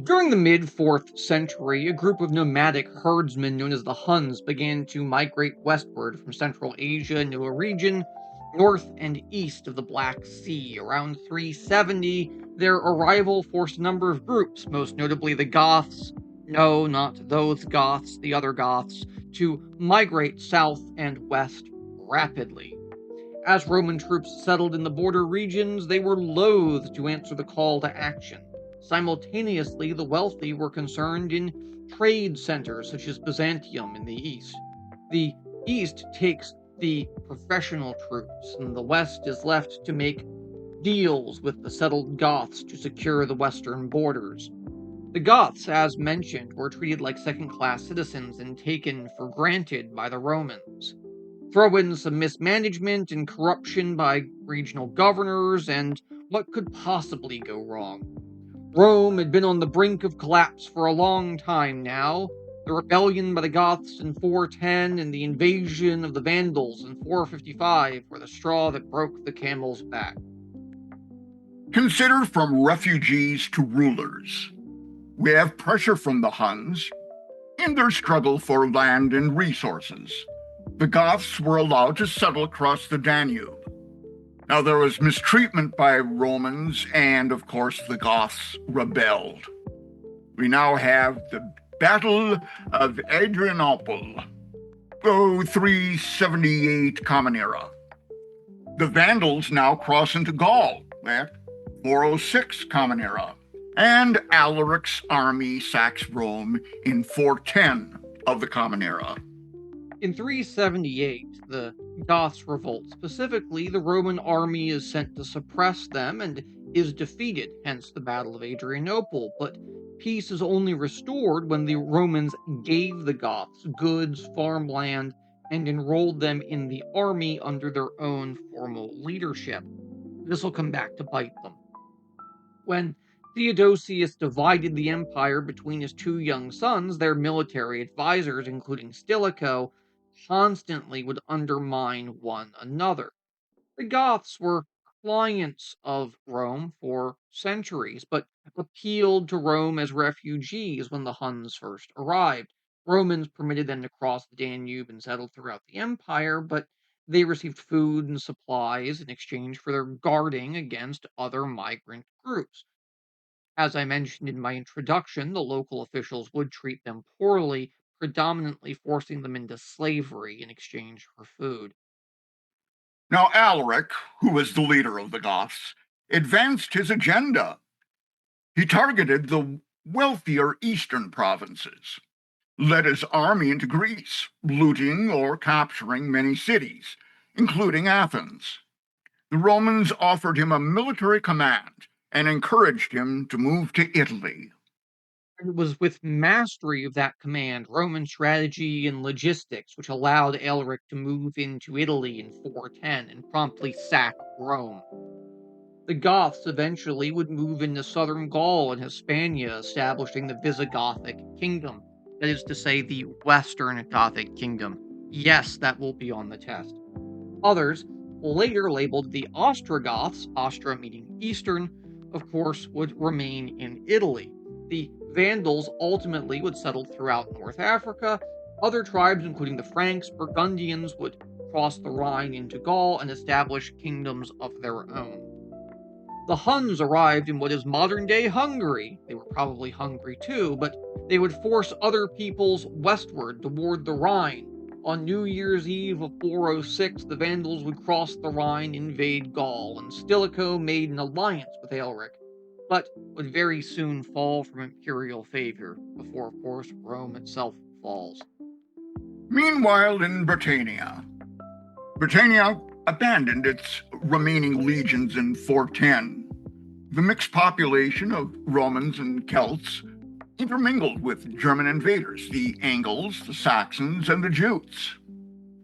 During the mid-4th century, a group of nomadic herdsmen known as the Huns began to migrate westward from Central Asia into a region north and east of the Black Sea. Around 370, their arrival forced a number of groups, most notably the Goths, no, not those Goths, the other Goths, to migrate south and west rapidly. As Roman troops settled in the border regions, they were loath to answer the call to action. Simultaneously, the wealthy were concerned in trade centers such as Byzantium in the east. The east takes the professional troops, and the west is left to make deals with the settled Goths to secure the western borders. The Goths, as mentioned, were treated like second class citizens and taken for granted by the Romans. Throw in some mismanagement and corruption by regional governors, and what could possibly go wrong? Rome had been on the brink of collapse for a long time now. The rebellion by the Goths in 410 and the invasion of the Vandals in 455 were the straw that broke the camel's back. Consider from refugees to rulers. We have pressure from the Huns in their struggle for land and resources. The Goths were allowed to settle across the Danube. Now, there was mistreatment by Romans, and of course, the Goths rebelled. We now have the Battle of Adrianople, 378 Common Era. The Vandals now cross into Gaul at 406 Common Era, and Alaric's army sacks Rome in 410 of the Common Era. In 378, the Goths revolt. Specifically, the Roman army is sent to suppress them and is defeated, hence the Battle of Adrianople. But peace is only restored when the Romans gave the Goths goods, farmland, and enrolled them in the army under their own formal leadership. This will come back to bite them. When Theodosius divided the empire between his two young sons, their military advisors, including Stilicho, constantly would undermine one another. The Goths were clients of Rome for centuries, but appealed to Rome as refugees when the Huns first arrived. Romans permitted them to cross the Danube and settle throughout the empire, but they received food and supplies in exchange for their guarding against other migrant groups. As I mentioned in my introduction, the local officials would treat them poorly, predominantly forcing them into slavery in exchange for food. Now, Alaric, who was the leader of the Goths, advanced his agenda. He targeted the wealthier eastern provinces, led his army into Greece, looting or capturing many cities, including Athens. The Romans offered him a military command and encouraged him to move to Italy. It was with mastery of that command, Roman strategy, and logistics which allowed Alaric to move into Italy in 410 and promptly sack Rome. The Goths eventually would move into southern Gaul and Hispania, establishing the Visigothic kingdom. That is to say, the Western Gothic kingdom. Yes, that will be on the test. Others, later labeled the Ostrogoths, Ostra meaning Eastern, of course, would remain in Italy. The Vandals ultimately would settle throughout North Africa. Other tribes, including the Franks, Burgundians, would cross the Rhine into Gaul and establish kingdoms of their own. The Huns arrived in what is modern-day Hungary. They were probably hungry too, but they would force other peoples westward toward the Rhine. On New Year's Eve of 406, the Vandals would cross the Rhine, invade Gaul, and Stilicho made an alliance with Alaric, but would very soon fall from imperial favor, before, of course, Rome itself falls. Meanwhile, in Britannia abandoned its remaining legions in 410. The mixed population of Romans and Celts intermingled with German invaders, the Angles, the Saxons, and the Jutes.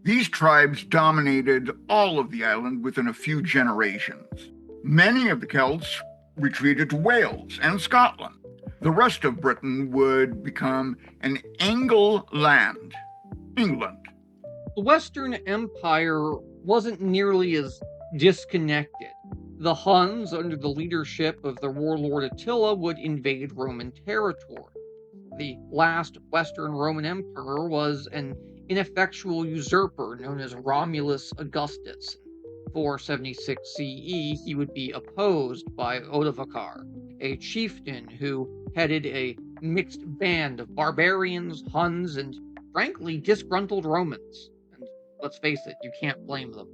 These tribes dominated all of the island within a few generations. Many of the Celts retreated to Wales and Scotland. The rest of Britain would become an Angle land, England. The Western Empire wasn't nearly as disconnected. The Huns, under the leadership of their warlord Attila, would invade Roman territory. The last Western Roman emperor was an ineffectual usurper known as Romulus Augustus. In 476 CE, he would be opposed by Odovacar, a chieftain who headed a mixed band of barbarians, Huns, and frankly disgruntled Romans. And let's face it, you can't blame them.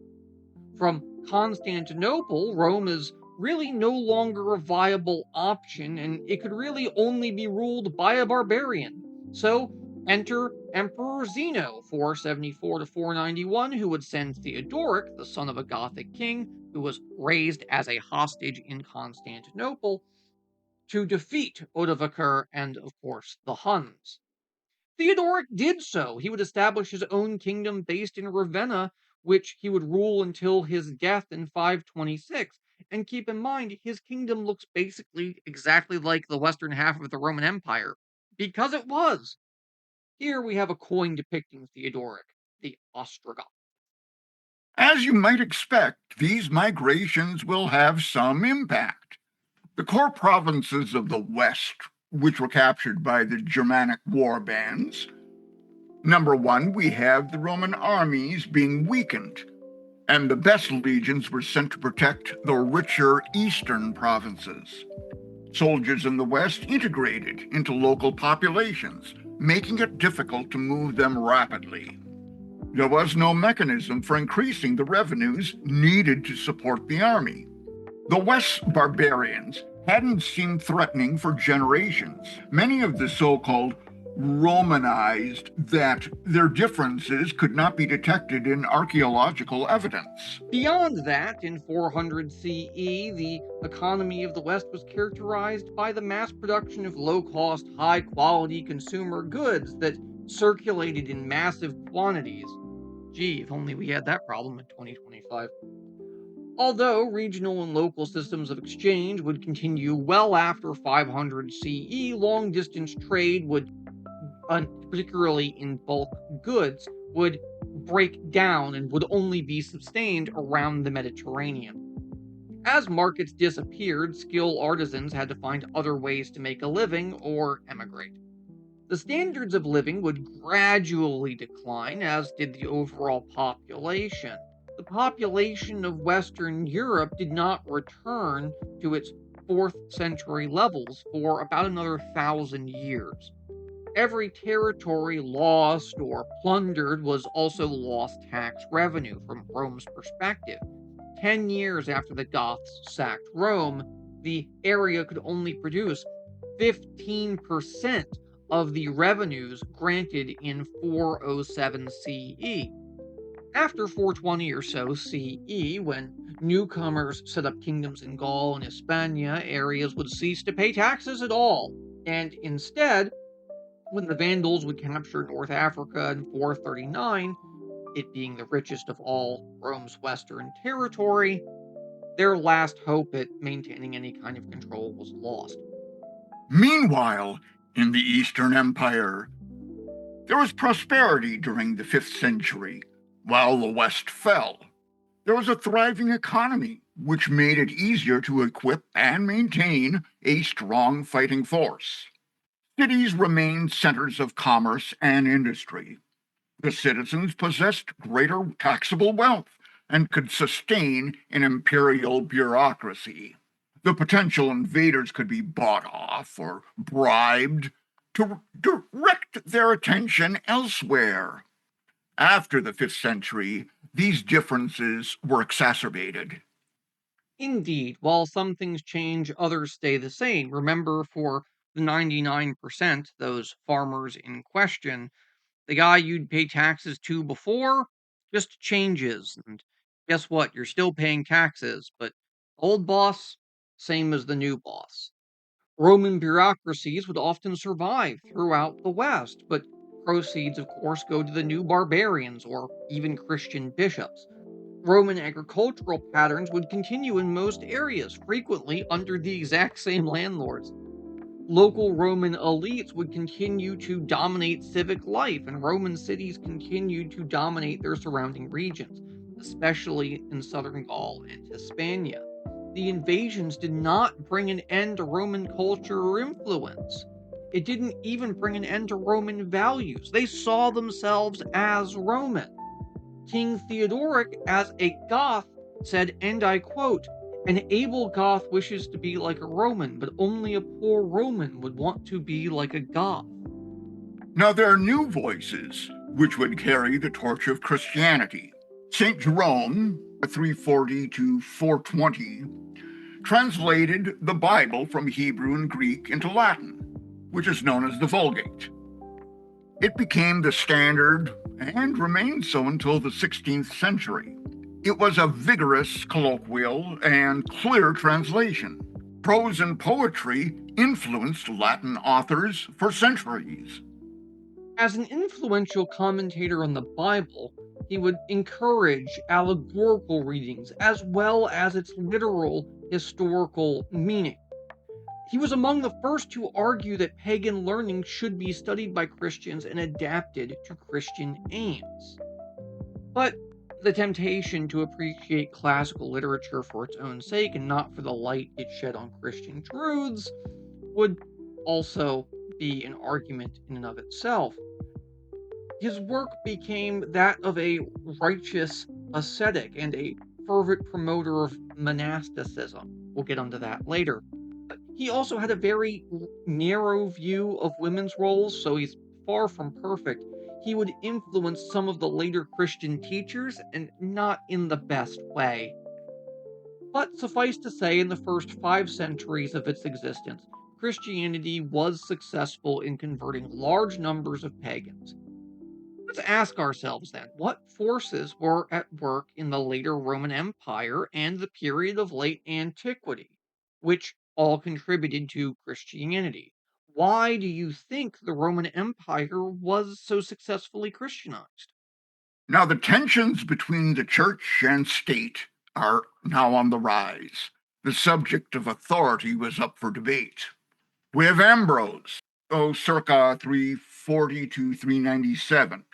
From Constantinople, Rome is really no longer a viable option, and it could really only be ruled by a barbarian. So enter Emperor Zeno, 474 to 491, who would send Theodoric, the son of a Gothic king who was raised as a hostage in Constantinople, to defeat Odovacar and, of course, the Huns. Theodoric did so. He would establish his own kingdom based in Ravenna, which he would rule until his death in 526. And keep in mind, his kingdom looks basically exactly like the western half of the Roman Empire, because it was. Here we have a coin depicting Theodoric, the Ostrogoth. As you might expect, these migrations will have some impact. The core provinces of the West, which were captured by the Germanic war bands. Number one, we have the Roman armies being weakened, and the best legions were sent to protect the richer eastern provinces. Soldiers in the West integrated into local populations, making it difficult to move them rapidly. There was no mechanism for increasing the revenues needed to support the army. The West's barbarians hadn't seemed threatening for generations. Many of the so-called Romanized that their differences could not be detected in archaeological evidence. Beyond that, in 400 CE, the economy of the West was characterized by the mass production of low cost, high quality consumer goods that circulated in massive quantities. Gee, if only we had that problem in 2025. Although regional and local systems of exchange would continue well after 500 CE, long distance trade would, particularly in bulk goods, would break down and would only be sustained around the Mediterranean. As markets disappeared, skilled artisans had to find other ways to make a living or emigrate. The standards of living would gradually decline, as did the overall population. The population of Western Europe did not return to its 4th century levels for about another 1,000 years. Every territory lost or plundered was also lost tax revenue from Rome's perspective. 10 years after the Goths sacked Rome, the area could only produce 15% of the revenues granted in 407 CE. After 420 or so CE, when newcomers set up kingdoms in Gaul and Hispania, areas would cease to pay taxes at all, and instead, when the Vandals would capture North Africa in 439, it being the richest of all Rome's western territory, their last hope at maintaining any kind of control was lost. Meanwhile, in the Eastern Empire, there was prosperity during the 5th century. While the West fell, there was a thriving economy, which made it easier to equip and maintain a strong fighting force. Cities remained centers of commerce and industry. The citizens possessed greater taxable wealth and could sustain an imperial bureaucracy. The potential invaders could be bought off or bribed to direct their attention elsewhere. After the 5th century, these differences were exacerbated. Indeed, while some things change, others stay the same. Remember, for the 99%, those farmers in question, the guy you'd pay taxes to before just changes. And guess what? You're still paying taxes, but old boss, same as the new boss. Roman bureaucracies would often survive throughout the West, but proceeds, of course, go to the new barbarians or even Christian bishops. Roman agricultural patterns would continue in most areas, frequently under the exact same landlords. Local Roman elites would continue to dominate civic life, and Roman cities continued to dominate their surrounding regions, especially in southern Gaul and Hispania. the invasions did not bring an end to Roman culture or influence. It didn't even bring an end to Roman values. They saw themselves as Roman. King Theodoric, as a Goth, said, and I quote, "An able Goth wishes to be like a Roman, but only a poor Roman would want to be like a Goth." Now, there are new voices which would carry the torch of Christianity. St. Jerome, 340 to 420, translated the Bible from Hebrew and Greek into Latin, which is known as the Vulgate. It became the standard and remained so until the 16th century. It was a vigorous, colloquial, and clear translation. Prose and poetry influenced Latin authors for centuries. As an influential commentator on the Bible, he would encourage allegorical readings as well as its literal historical meaning. He was among the first to argue that pagan learning should be studied by Christians and adapted to Christian aims. But the temptation to appreciate classical literature for its own sake and not for the light it shed on Christian truths would also be an argument in and of itself. His work became that of a righteous ascetic and a fervent promoter of monasticism. We'll get onto that later. But he also had a very narrow view of women's roles, so he's far from perfect. He would influence some of the later Christian teachers, and not in the best way. But suffice to say, in the first 5 centuries of its existence, Christianity was successful in converting large numbers of pagans. Let's ask ourselves then, what forces were at work in the later Roman Empire and the period of late antiquity, which all contributed to Christianity? Why do you think the Roman Empire was so successfully Christianized? Now, the tensions between the church and state are now on the rise. The subject of authority was up for debate. We have Ambrose, circa 340 to 397,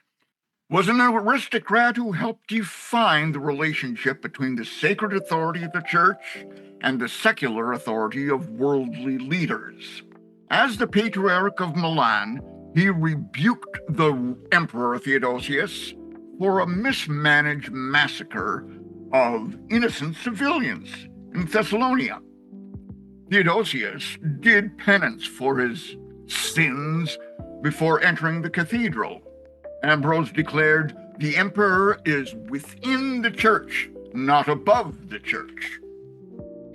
was an aristocrat who helped define the relationship between the sacred authority of the church and the secular authority of worldly leaders. As the Patriarch of Milan, he rebuked the Emperor Theodosius for a mismanaged massacre of innocent civilians in Thessalonica. Theodosius did penance for his sins before entering the cathedral. Ambrose declared, "The emperor is within the church, not above the church."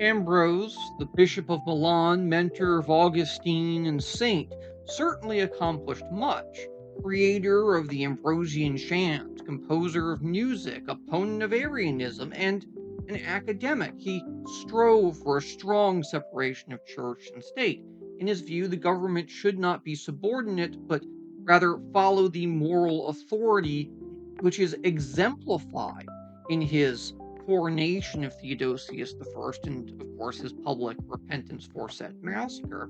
Ambrose, the Bishop of Milan, mentor of Augustine and Saint, certainly accomplished much. Creator of the Ambrosian chant, composer of music, opponent of Arianism, and an academic, he strove for a strong separation of church and state. In his view, the government should not be subordinate, but rather follow the moral authority which is exemplified in his coronation of Theodosius I and, of course, his public repentance for said massacre.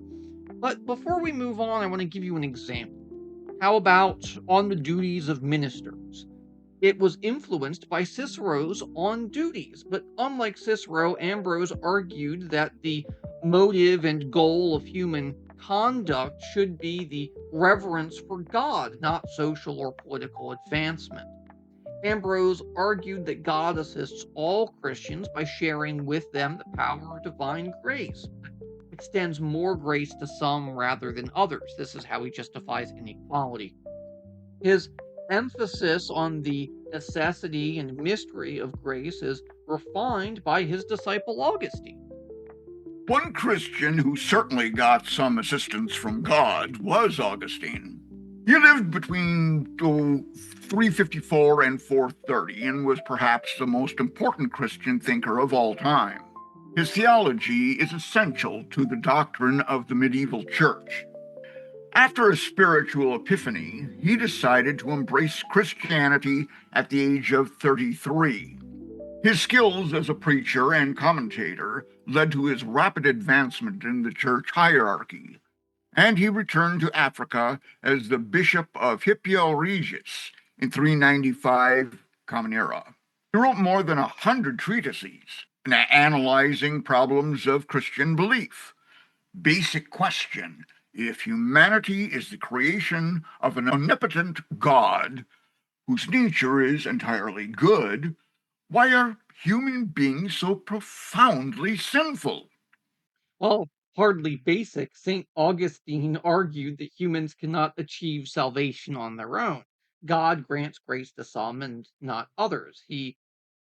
But before we move on, I want to give you an example. How about on the duties of ministers? It was influenced by Cicero's On Duties, but unlike Cicero, Ambrose argued that the motive and goal of human conduct should be the reverence for God, not social or political advancement. Ambrose argued that God assists all Christians by sharing with them the power of divine grace, but extends more grace to some rather than others. This is how he justifies inequality. His emphasis on the necessity and mystery of grace is refined by his disciple Augustine. One Christian who certainly got some assistance from God was Augustine. He lived between 354 and 430 and was perhaps the most important Christian thinker of all time. His theology is essential to the doctrine of the medieval church. After a spiritual epiphany, he decided to embrace Christianity at the age of 33. His skills as a preacher and commentator led to his rapid advancement in the church hierarchy, and he returned to Africa as the Bishop of Hippia Regis in 395 Common Era. He wrote more than 100 treatises, analyzing problems of Christian belief. Basic question: if humanity is the creation of an omnipotent God whose nature is entirely good, why are human beings so profoundly sinful? Well, hardly basic, St. Augustine argued that humans cannot achieve salvation on their own. God grants grace to some and not others. He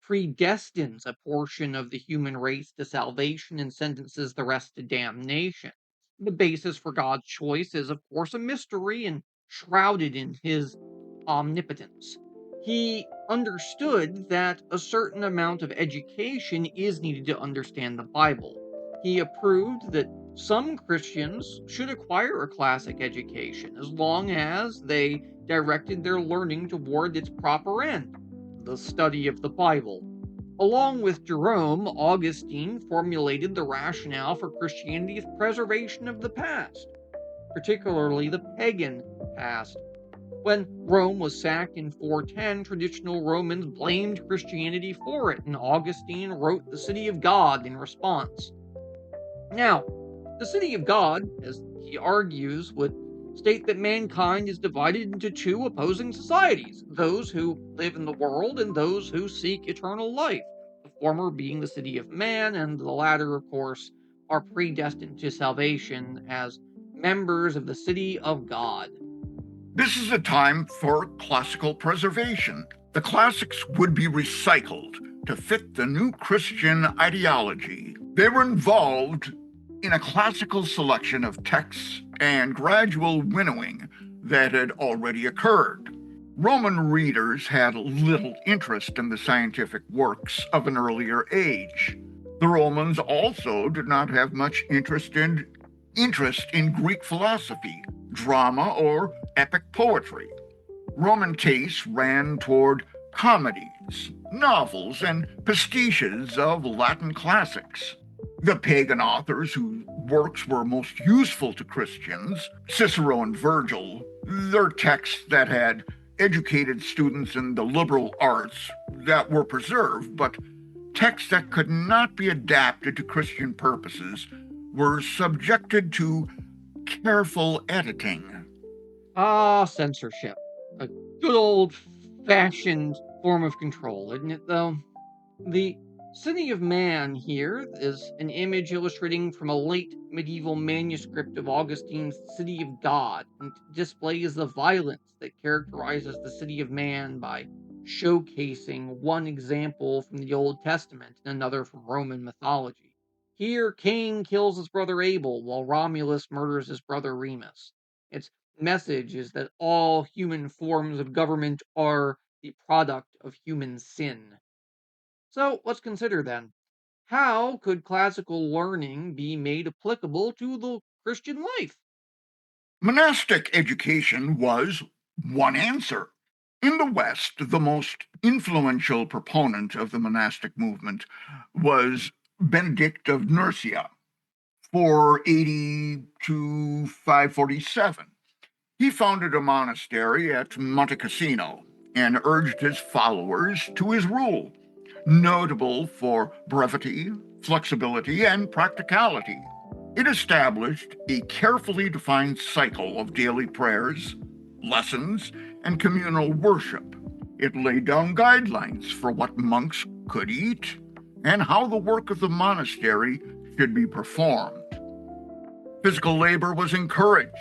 predestines a portion of the human race to salvation and sentences the rest to damnation. The basis for God's choice is, of course, a mystery and shrouded in his omnipotence. He understood that a certain amount of education is needed to understand the Bible. He approved that some Christians should acquire a classic education as long as they directed their learning toward its proper end, the study of the Bible. Along with Jerome, Augustine formulated the rationale for Christianity's preservation of the past, particularly the pagan past. When Rome was sacked in 410, traditional Romans blamed Christianity for it, and Augustine wrote The City of God in response. Now, the City of God, as he argues, would state that mankind is divided into two opposing societies: those who live in the world and those who seek eternal life. The former being the city of man, and the latter, of course, are predestined to salvation as members of the city of God. This is a time for classical preservation. The classics would be recycled to fit the new Christian ideology. They were involved in a classical selection of texts and gradual winnowing that had already occurred. Roman readers had little interest in the scientific works of an earlier age. The Romans also did not have much interest in Greek philosophy, drama, or epic poetry. Roman tastes ran toward comedies, novels, and pastiches of Latin classics. The pagan authors whose works were most useful to Christians, Cicero and Virgil, their texts that had educated students in the liberal arts that were preserved, but texts that could not be adapted to Christian purposes were subjected to careful editing. Censorship. A good old fashioned form of control, isn't it, though? The City of Man here is an image illustrating from a late medieval manuscript of Augustine's City of God, and displays the violence that characterizes the City of Man by showcasing one example from the Old Testament and another from Roman mythology. Here, Cain kills his brother Abel, while Romulus murders his brother Remus. Its message is that all human forms of government are the product of human sin. So let's consider then, how could classical learning be made applicable to the Christian life? Monastic education was one answer. In the West, the most influential proponent of the monastic movement was Benedict of Nursia, 480 to 547. He founded a monastery at Monte Cassino and urged his followers to his rule, notable for brevity, flexibility, and practicality. It established a carefully defined cycle of daily prayers, lessons, and communal worship. It laid down guidelines for what monks could eat and how the work of the monastery should be performed. Physical labor was encouraged,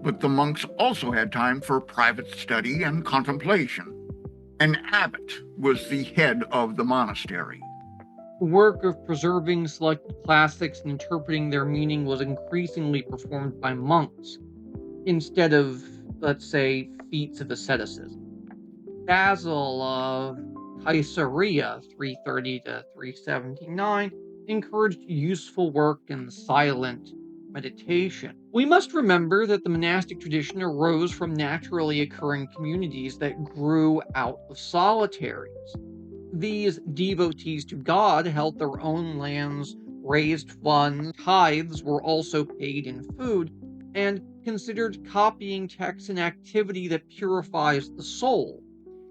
but the monks also had time for private study and contemplation. An abbot was the head of the monastery. The work of preserving selected classics and interpreting their meaning was increasingly performed by monks, instead of, let's say, feats of asceticism. Basil of Caesarea, 330 to 379, encouraged useful work and silent meditation. We must remember that the monastic tradition arose from naturally occurring communities that grew out of solitaries. These devotees to God held their own lands, raised funds, tithes were also paid in food, and considered copying texts an activity that purifies the soul.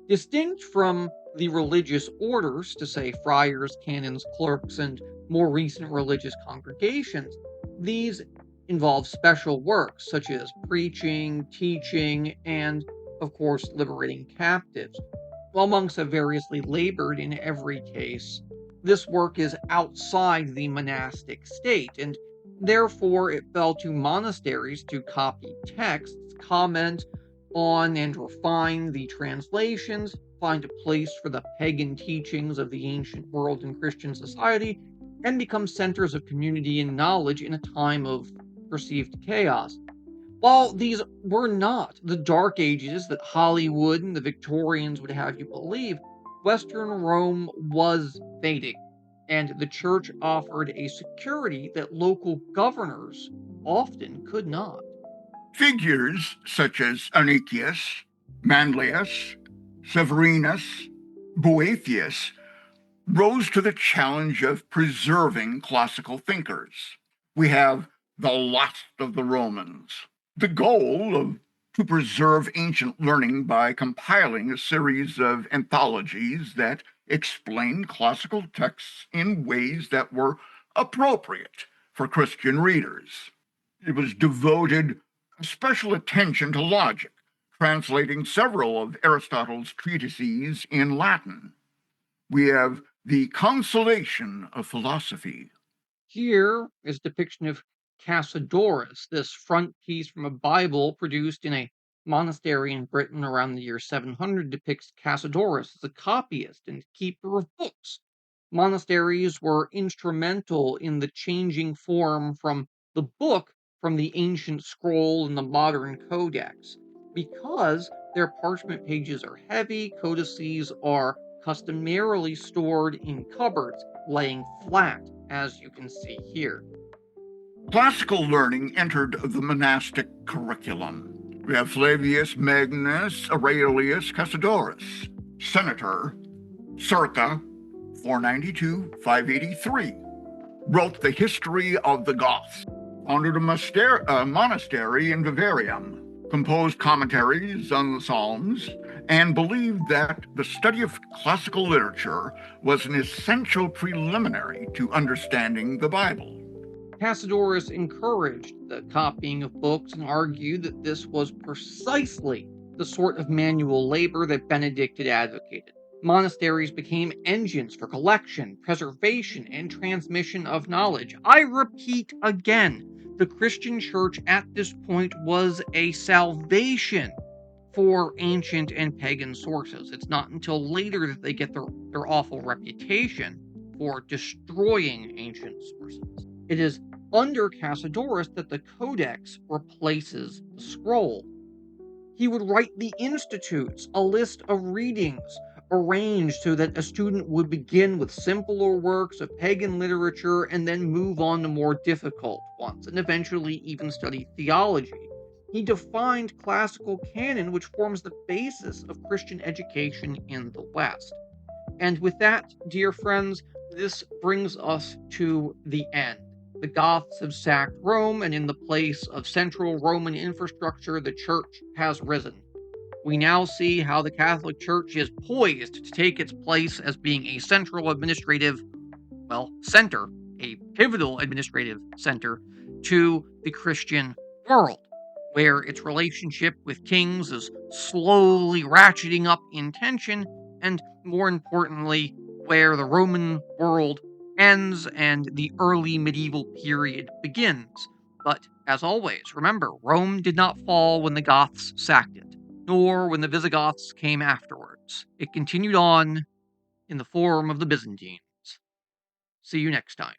Distinct from The religious orders, to say friars, canons, clerks, and more recent religious congregations, these involve special works such as preaching, teaching, and, of course, liberating captives. While monks have variously labored in every case, this work is outside the monastic state, and therefore it fell to monasteries to copy texts, comment on and refine the translations, find a place for the pagan teachings of the ancient world in Christian society, and become centers of community and knowledge in a time of perceived chaos. While these were not the Dark Ages that Hollywood and the Victorians would have you believe, Western Rome was fading, and the church offered a security that local governors often could not. Figures such as Anicius, Manlius, Severinus, Boethius rose to the challenge of preserving classical thinkers. We have the last of the Romans, the goal of to preserve ancient learning by compiling a series of anthologies that explain classical texts in ways that were appropriate for Christian readers. It was devoted special attention to logic, translating several of Aristotle's treatises in Latin. We have the consolation of philosophy. Here is a depiction of Cassiodorus, this frontispiece from a Bible produced in a monastery in Britain around the year 700 depicts Cassiodorus as a copyist and keeper of books. Monasteries were instrumental in the changing form from the book from the ancient scroll and the modern codex. Because their parchment pages are heavy, codices are customarily stored in cupboards, laying flat, as you can see here. Classical learning entered the monastic curriculum. We have Flavius, Magnus, Aurelius, Cassiodorus, senator, circa 492-583, wrote the history of the Goths, founded a monastery in Vivarium, composed commentaries on the Psalms, and believed that the study of classical literature was an essential preliminary to understanding the Bible. Cassiodorus encouraged the copying of books and argued that this was precisely the sort of manual labor that Benedict had advocated. Monasteries became engines for collection, preservation, and transmission of knowledge. I repeat again, the Christian church at this point was a salvation for ancient and pagan sources. It's not until later that they get their awful reputation for destroying ancient sources. It is under Cassiodorus that the Codex replaces the scroll. He would write the Institutes, a list of readings arranged so that a student would begin with simpler works of pagan literature and then move on to more difficult ones, and eventually even study theology. He defined classical canon, which forms the basis of Christian education in the West. And with that, dear friends, this brings us to the end. The Goths have sacked Rome, and in the place of central Roman infrastructure, the church has risen. We now see how the Catholic Church is poised to take its place as being a central administrative, center, a pivotal administrative center to the Christian world, where its relationship with kings is slowly ratcheting up in tension, and more importantly, where the Roman world ends and the early medieval period begins. But as always, remember, Rome did not fall when the Goths sacked it, nor when the Visigoths came afterwards. It continued on in the form of the Byzantines. See you next time.